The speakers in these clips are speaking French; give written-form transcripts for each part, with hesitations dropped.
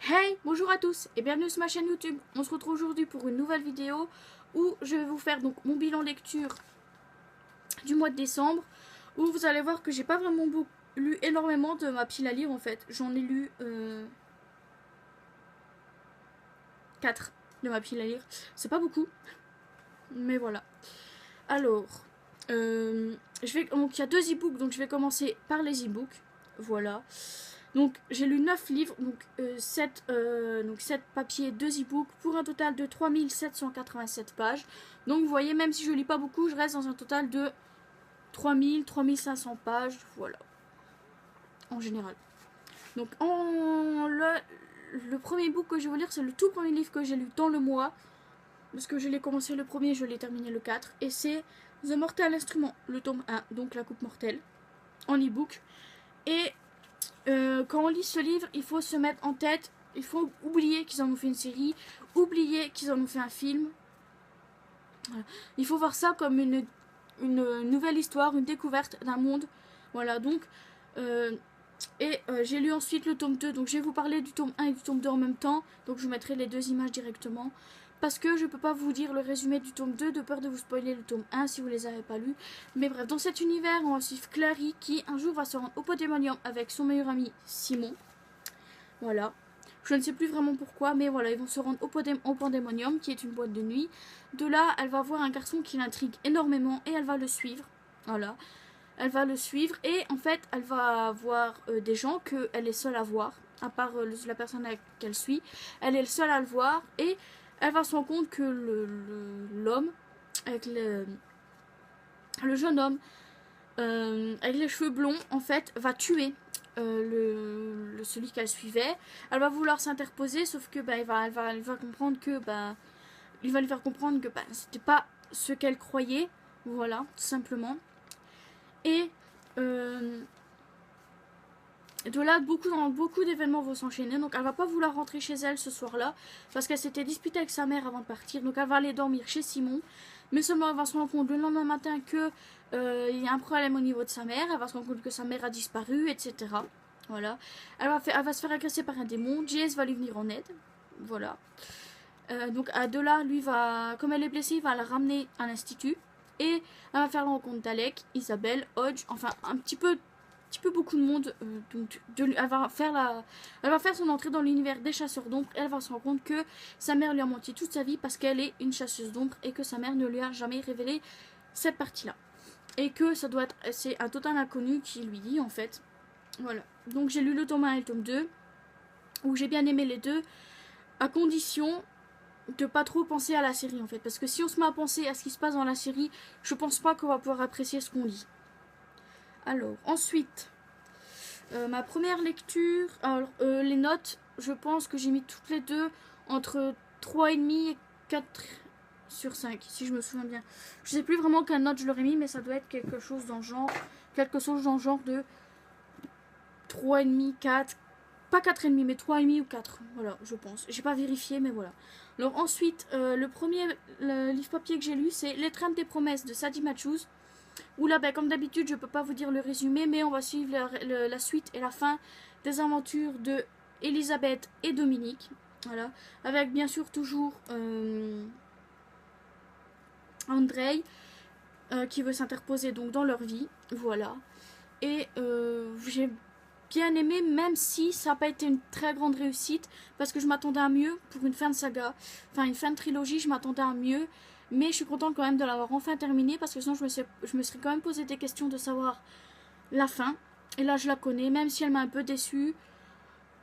Hey, bonjour à tous et bienvenue sur ma chaîne YouTube. On se retrouve aujourd'hui pour une nouvelle vidéo où je vais vous faire donc mon bilan lecture du mois de décembre, où vous allez voir que j'ai pas vraiment lu énormément de ma pile à lire en fait. J'en ai lu 4 de ma pile à lire. C'est pas beaucoup, mais voilà. Alors, donc il y a 2 e-books, donc je vais commencer par les e-books. Voilà. Donc j'ai lu 9 livres, donc 7 papiers, 2 e-books, pour un total de 3787 pages. Donc vous voyez, même si je lis pas beaucoup, je reste dans un total de 3500 pages, voilà, en général. Donc le premier book que je vais lire, c'est le tout premier livre que j'ai lu dans le mois, parce que je l'ai commencé le premier, je l'ai terminé le 4, et c'est The Mortal Instrument, le tome 1, donc la coupe mortelle, en e-book. Et quand on lit ce livre, il faut se mettre en tête, il faut oublier qu'ils en ont fait une série, oublier qu'ils en ont fait un film. Voilà. Il faut voir ça comme une nouvelle histoire, une découverte d'un monde. Voilà, donc, j'ai lu ensuite le tome 2, donc je vais vous parler du tome 1 et du tome 2 en même temps, donc je vous mettrai les 2 images directement. Parce que je peux pas vous dire le résumé du tome 2 de peur de vous spoiler le tome 1 si vous les avez pas lus. Mais bref, dans cet univers, on va suivre Clary qui un jour va se rendre au Pandémonium avec son meilleur ami Simon. Voilà. Je ne sais plus vraiment pourquoi, mais voilà, ils vont se rendre au Pandémonium, qui est une boîte de nuit. De là, elle va voir un garçon qui l'intrigue énormément et elle va le suivre. Voilà. Elle va le suivre et en fait, elle va voir des gens qu'elle est seule à voir, à part la personne qu'elle suit. Elle est seule à le voir et elle va se rendre compte que l'homme, avec le jeune homme, avec les cheveux blonds, en fait, va tuer celui qu'elle suivait. Elle va vouloir s'interposer, sauf que elle va comprendre que il va lui faire comprendre que c'était pas ce qu'elle croyait. Voilà, tout simplement. Et de là, beaucoup d'événements vont s'enchaîner. Donc elle va pas vouloir rentrer chez elle ce soir-là, parce qu'elle s'était disputée avec sa mère avant de partir. Donc elle va aller dormir chez Simon. Mais seulement elle va se rendre compte le lendemain matin que il y a un problème au niveau de sa mère. Elle va se rendre compte que sa mère a disparu, etc. Voilà. Elle va se faire agresser par un démon. Jace va lui venir en aide. Voilà. Donc de là, comme elle est blessée, il va la ramener à l'institut. Et elle va faire la rencontre d'Alec, Isabelle, Hodge, enfin un petit peu beaucoup de monde. Elle va faire son entrée dans l'univers des chasseurs d'ombre. Elle va se rendre compte que sa mère lui a menti toute sa vie parce qu'elle est une chasseuse d'ombre et que sa mère ne lui a jamais révélé cette partie-là. Et que c'est un total inconnu qui lui dit en fait. Voilà. Donc j'ai lu le tome 1 et le tome 2, où j'ai bien aimé les deux, à condition de pas trop penser à la série en fait. Parce que si on se met à penser à ce qui se passe dans la série, je pense pas qu'on va pouvoir apprécier ce qu'on lit. Alors, ensuite, ma première lecture, alors les notes, je pense que j'ai mis toutes les deux entre 3,5 et 4 sur 5, si je me souviens bien. Je sais plus vraiment quelle note je leur ai mis, mais ça doit être quelque chose dans le genre de 3,5, 4, pas 4,5, mais 3,5 ou 4, voilà, je pense. J'ai pas vérifié, mais voilà. Alors ensuite, le livre papier que j'ai lu, c'est Les Trames des Promesses de Sadie Matthews. Où là, comme d'habitude, je peux pas vous dire le résumé, mais on va suivre la suite et la fin des aventures de Elisabeth et Dominique. Voilà. Avec bien sûr toujours Andrei qui veut s'interposer donc dans leur vie. Voilà. Et j'ai bien aimé, même si ça n'a pas été une très grande réussite, parce que je m'attendais à mieux pour une fin de saga, enfin une fin de trilogie, je m'attendais à mieux. Mais je suis contente quand même de l'avoir enfin terminé, parce que sinon je me serais quand même posé des questions de savoir la fin. Et là je la connais, même si elle m'a un peu déçue,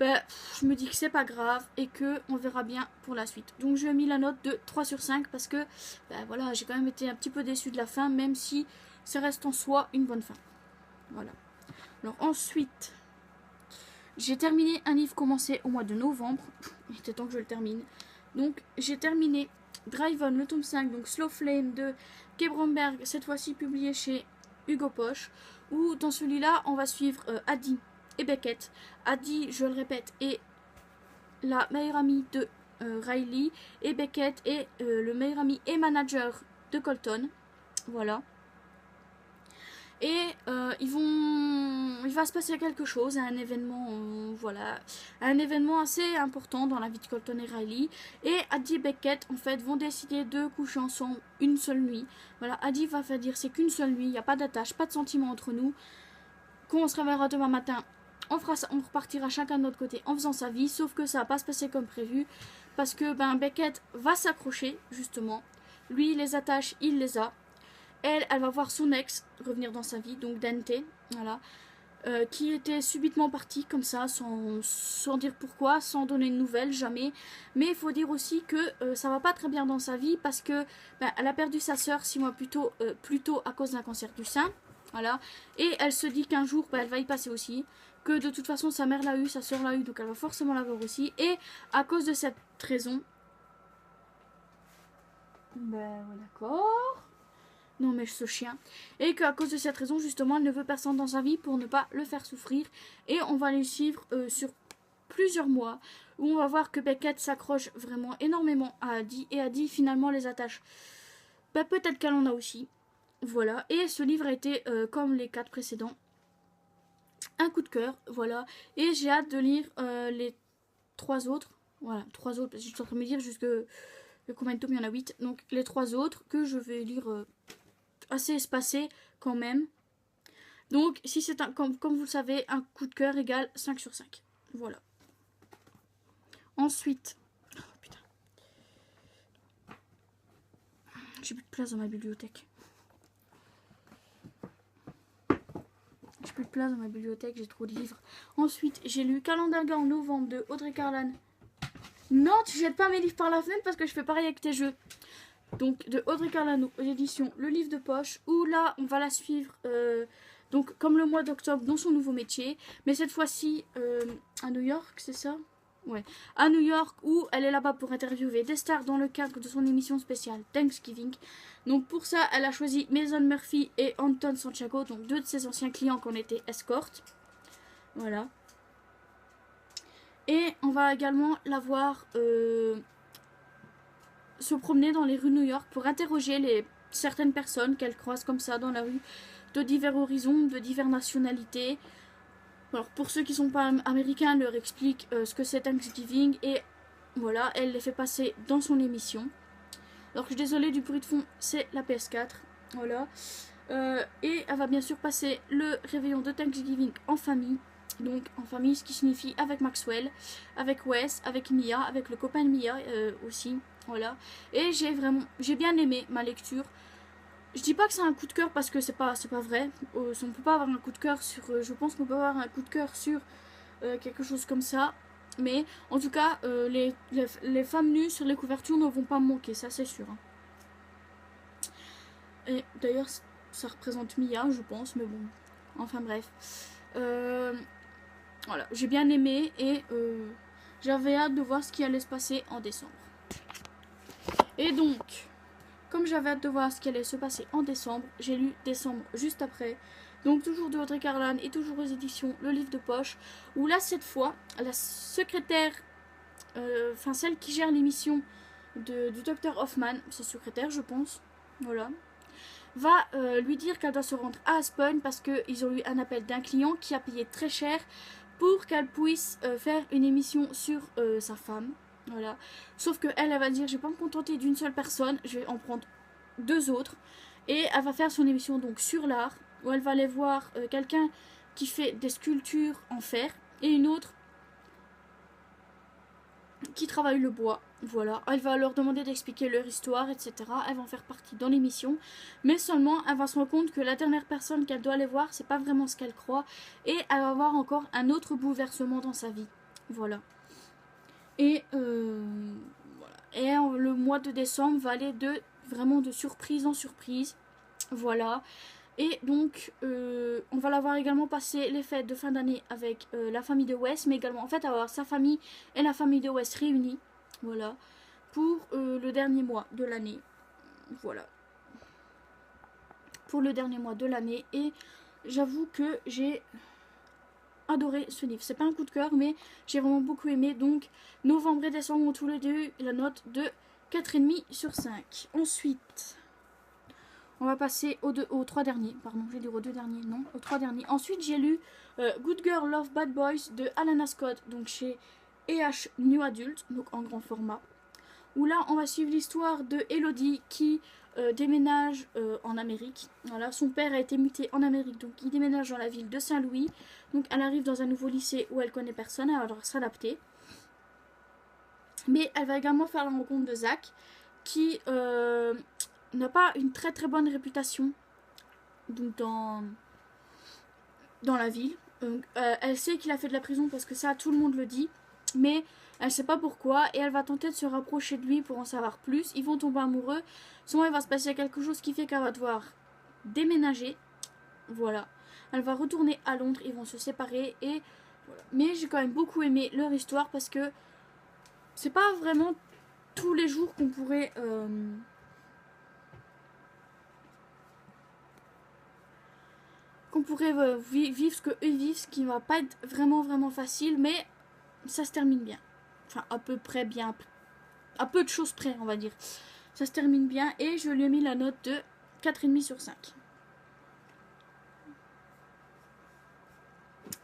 je me dis que c'est pas grave et que on verra bien pour la suite. Donc je ai mis la note de 3 sur 5 parce que voilà, j'ai quand même été un petit peu déçue de la fin, même si ça reste en soi une bonne fin. Voilà. Alors ensuite, j'ai terminé un livre commencé au mois de novembre. Il était temps que je le termine. Donc j'ai terminé Drive On, le tome 5, donc Slow Flame de Kay Bromberg, cette fois-ci publié chez Hugo Poche, où dans celui-là, on va suivre Addie et Beckett. Addie, je le répète, est la meilleure amie de Riley, et Beckett est le meilleur ami et manager de Colton. Voilà. Et il va se passer quelque chose, un événement, voilà, un événement assez important dans la vie de Colton et Riley. Et Addie et Beckett, en fait, vont décider de coucher ensemble une seule nuit. Voilà, Addie va faire dire c'est qu'une seule nuit, il n'y a pas d'attache, pas de sentiment entre nous. Quand on se réveillera demain matin, on repartira chacun de notre côté en faisant sa vie, sauf que ça va pas se passer comme prévu, parce que Beckett va s'accrocher, justement. Lui, les attaches, il les a. Elle va voir son ex revenir dans sa vie, donc Dante, voilà, qui était subitement parti comme ça, sans dire pourquoi, sans donner de nouvelles, jamais. Mais il faut dire aussi que ça va pas très bien dans sa vie, parce que elle a perdu sa sœur 6 mois plus tôt à cause d'un cancer du sein, voilà. Et elle se dit qu'un jour, elle va y passer aussi, que de toute façon sa mère l'a eu, sa sœur l'a eu, donc elle va forcément l'avoir aussi. Et à cause de cette raison, d'accord. Non mais ce chien. Et qu'à cause de cette raison, justement, elle ne veut personne dans sa vie pour ne pas le faire souffrir. Et on va les suivre sur plusieurs mois, où on va voir que Beckett s'accroche vraiment énormément à Addie. Et Addie finalement les attache. Peut-être qu'elle en a aussi. Voilà. Et ce livre a été, comme les 4 précédents, un coup de cœur. Voilà. Et j'ai hâte de lire les 3 autres. Voilà, 3 autres. Parce que je suis en train de me dire jusque... Combien de tomes il y en a 8. Donc les 3 autres que je vais lire... assez espacé quand même. Donc si c'est comme vous le savez, un coup de cœur égale 5 sur 5. Voilà. Ensuite, oh, putain, j'ai plus de place dans ma bibliothèque. J'ai plus de place dans ma bibliothèque, j'ai trop de livres. Ensuite, j'ai lu Calendaga en novembre de Audrey Carlan. Non, tu jettes pas mes livres par la fenêtre parce que je fais pareil avec tes jeux. Donc de Audrey Carlano aux éditions Le Livre de Poche, où là on va la suivre donc comme le mois d'octobre dans son nouveau métier, mais cette fois-ci à New York, c'est ça? Ouais, à New York, où elle est là-bas pour interviewer des stars dans le cadre de son émission spéciale Thanksgiving. Donc pour ça, elle a choisi Mason Murphy et Anton Santiago, donc 2 de ses anciens clients qui ont été escortes. Voilà. Et on va également la voir se promener dans les rues de New York pour interroger certaines personnes qu'elle croise comme ça dans la rue, de divers horizons, de diverses nationalités. Alors pour ceux qui ne sont pas américains, elle leur explique ce que c'est Thanksgiving et voilà, elle les fait passer dans son émission. Alors je suis désolée du bruit de fond, c'est la PS4, voilà. Et elle va bien sûr passer le réveillon de Thanksgiving en famille. Donc en famille, ce qui signifie avec Maxwell, avec Wes, avec Mia, avec le copain de Mia aussi. Voilà. Et j'ai bien aimé ma lecture. Je dis pas que c'est un coup de cœur parce que c'est pas vrai. On ne peut pas avoir un coup de cœur sur. Je pense qu'on peut avoir un coup de cœur sur quelque chose comme ça. Mais en tout cas, les femmes nues sur les couvertures ne vont pas me manquer, ça c'est sûr. Hein. Et d'ailleurs, ça représente Mia, je pense, mais bon. Enfin bref. Voilà, j'ai bien aimé et j'avais hâte de voir ce qui allait se passer en décembre. Et donc, comme j'avais hâte de voir ce qui allait se passer en décembre, j'ai lu décembre juste après. Donc toujours de Audrey Carlan et toujours aux éditions Le Livre de Poche. Où là, cette fois, la secrétaire, enfin celle qui gère l'émission du docteur Hoffman, sa secrétaire je pense, voilà, va lui dire qu'elle doit se rendre à Aspen parce qu'ils ont eu un appel d'un client qui a payé très cher pour qu'elle puisse faire une émission sur sa femme. Voilà. Sauf que elle va dire je vais pas me contenter d'une seule personne, je vais en prendre 2 autres. Et elle va faire son émission donc sur l'art, où elle va aller voir quelqu'un qui fait des sculptures en fer et une autre qui travaille le bois. Voilà, elle va leur demander d'expliquer leur histoire, etc. Elles vont faire partie dans l'émission, mais seulement elle va se rendre compte que la dernière personne qu'elle doit aller voir, c'est pas vraiment ce qu'elle croit, et elle va avoir encore un autre bouleversement dans sa vie. Voilà. Et voilà. Et le mois de décembre va aller vraiment de surprise en surprise. Voilà. Et donc, on va la voir également passer les fêtes de fin d'année avec la famille de Wes, mais également, en fait, avoir sa famille et la famille de Wes réunies, voilà, pour le dernier mois de l'année, voilà, pour le dernier mois de l'année. Et j'avoue que j'ai adoré ce livre. C'est pas un coup de cœur, mais j'ai vraiment beaucoup aimé. Donc, novembre et décembre ont tous les deux la note de 4,5 sur 5. Ensuite, On va passer aux 3 derniers. Pardon, j'ai dit aux 2 derniers. Non, aux 3 derniers. Ensuite, j'ai lu Good Girl Love Bad Boys de Alana Scott. Donc chez EH New Adult. Donc en grand format. Où là, on va suivre l'histoire de Elodie qui déménage en Amérique. Voilà, son père a été muté en Amérique. Donc il déménage dans la ville de Saint-Louis. Donc elle arrive dans un nouveau lycée où elle connaît personne. Elle va devoir s'adapter. Mais elle va également faire la rencontre de Zach qui n'a pas une très très bonne réputation donc dans la ville. Donc, elle sait qu'il a fait de la prison parce que ça tout le monde le dit, mais elle sait pas pourquoi et elle va tenter de se rapprocher de lui pour en savoir plus. Ils vont tomber amoureux, souvent il va se passer quelque chose qui fait qu'elle va devoir déménager. Voilà, elle va retourner à Londres, ils vont se séparer et voilà. Mais j'ai quand même beaucoup aimé leur histoire parce que c'est pas vraiment tous les jours qu'on pourrait vivre ce que eux vivent, ce qui va pas être vraiment facile, mais ça se termine bien. Enfin, à peu près bien. À peu de choses près, on va dire. Ça se termine bien et je lui ai mis la note de 4,5 sur 5.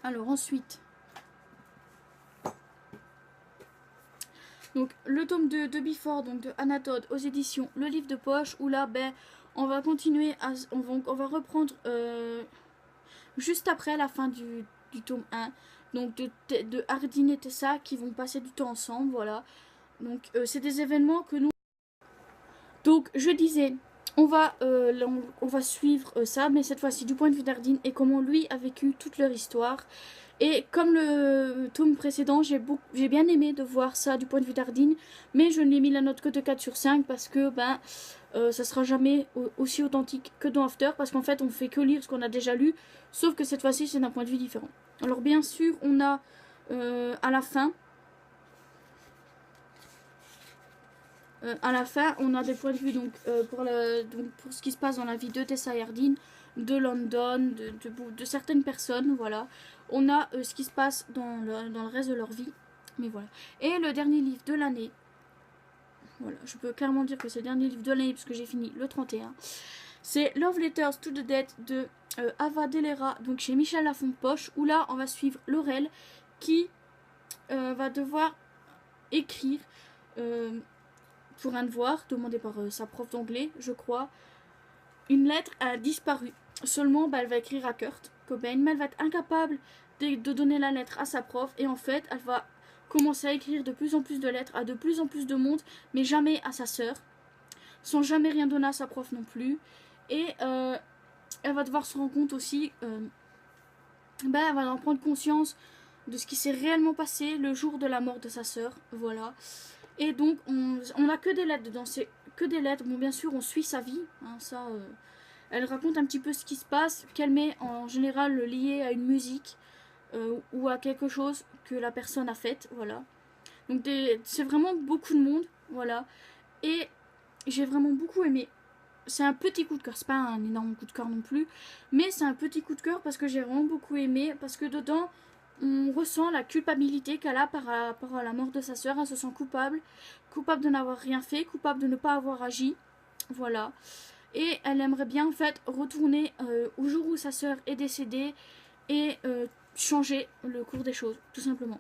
Alors ensuite, donc le tome de Before, donc de Anna Todd aux éditions Le Livre de Poche, où là, ben, on va continuer, on va reprendre juste après la fin du tome 1, donc de Hardin et Tessa qui vont passer du temps ensemble, voilà. Donc c'est des événements que nous... Donc je disais, on va suivre ça, mais cette fois-ci du point de vue d'Hardin et comment lui a vécu toute leur histoire. Et comme le tome précédent, j'ai bien aimé de voir ça du point de vue d'Hardin, mais je ne lui ai mis la note que de 4 sur 5 parce que ben ça sera jamais aussi authentique que dans After, parce qu'en fait on fait que lire ce qu'on a déjà lu, sauf que cette fois-ci c'est d'un point de vue différent. Alors bien sûr on a à la fin on a des points de vue donc, pour ce qui se passe dans la vie de Tessa et Hardin, de London, de certaines personnes, voilà. On a ce qui se passe dans le reste de leur vie, mais voilà. Et le dernier livre de l'année, voilà, je peux clairement dire que c'est le dernier livre de l'année parce que j'ai fini le 31. C'est Love Letters to the Dead de Ava Delera, donc chez Michel Lafon-Poche, où là on va suivre Laurel qui va devoir écrire pour un devoir demandé par sa prof d'anglais, je crois. Une lettre a disparu. Seulement, bah, elle va écrire à Kurt Cobain, mais elle va être incapable de donner la lettre à sa prof. Et en fait, elle va commencer à écrire de plus en plus de lettres à de plus en plus de monde, mais jamais à sa sœur, sans jamais rien donner à sa prof non plus. Et elle va devoir se rendre compte aussi, elle va en prendre conscience de ce qui s'est réellement passé le jour de la mort de sa sœur. Voilà. Et donc, on a que des lettres dedans, c'est que des lettres. Bon, bien sûr, on suit sa vie, hein, ça... elle raconte un petit peu ce qui se passe, qu'elle met en général lié à une musique ou à quelque chose que la personne a fait, voilà. Donc c'est vraiment beaucoup de monde, voilà. Et j'ai vraiment beaucoup aimé. C'est un petit coup de cœur, c'est pas un énorme coup de cœur non plus, mais c'est un petit coup de cœur parce que j'ai vraiment beaucoup aimé, parce que dedans, on ressent la culpabilité qu'elle a par rapport à la mort de sa sœur. Elle se sent coupable de n'avoir rien fait, coupable de ne pas avoir agi, voilà. Et elle aimerait bien en fait retourner au jour où sa sœur est décédée et changer le cours des choses, tout simplement.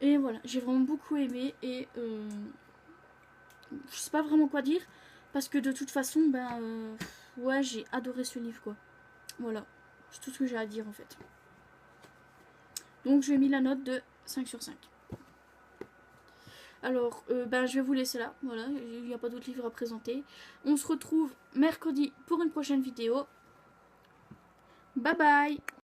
Et voilà, j'ai vraiment beaucoup aimé et je sais pas vraiment quoi dire parce que de toute façon, ouais, j'ai adoré ce livre quoi. Voilà, c'est tout ce que j'ai à dire en fait. Donc je lui ai mis la note de 5 sur 5. Alors, je vais vous laisser là, voilà, il n'y a pas d'autres livres à présenter. On se retrouve mercredi pour une prochaine vidéo. Bye bye!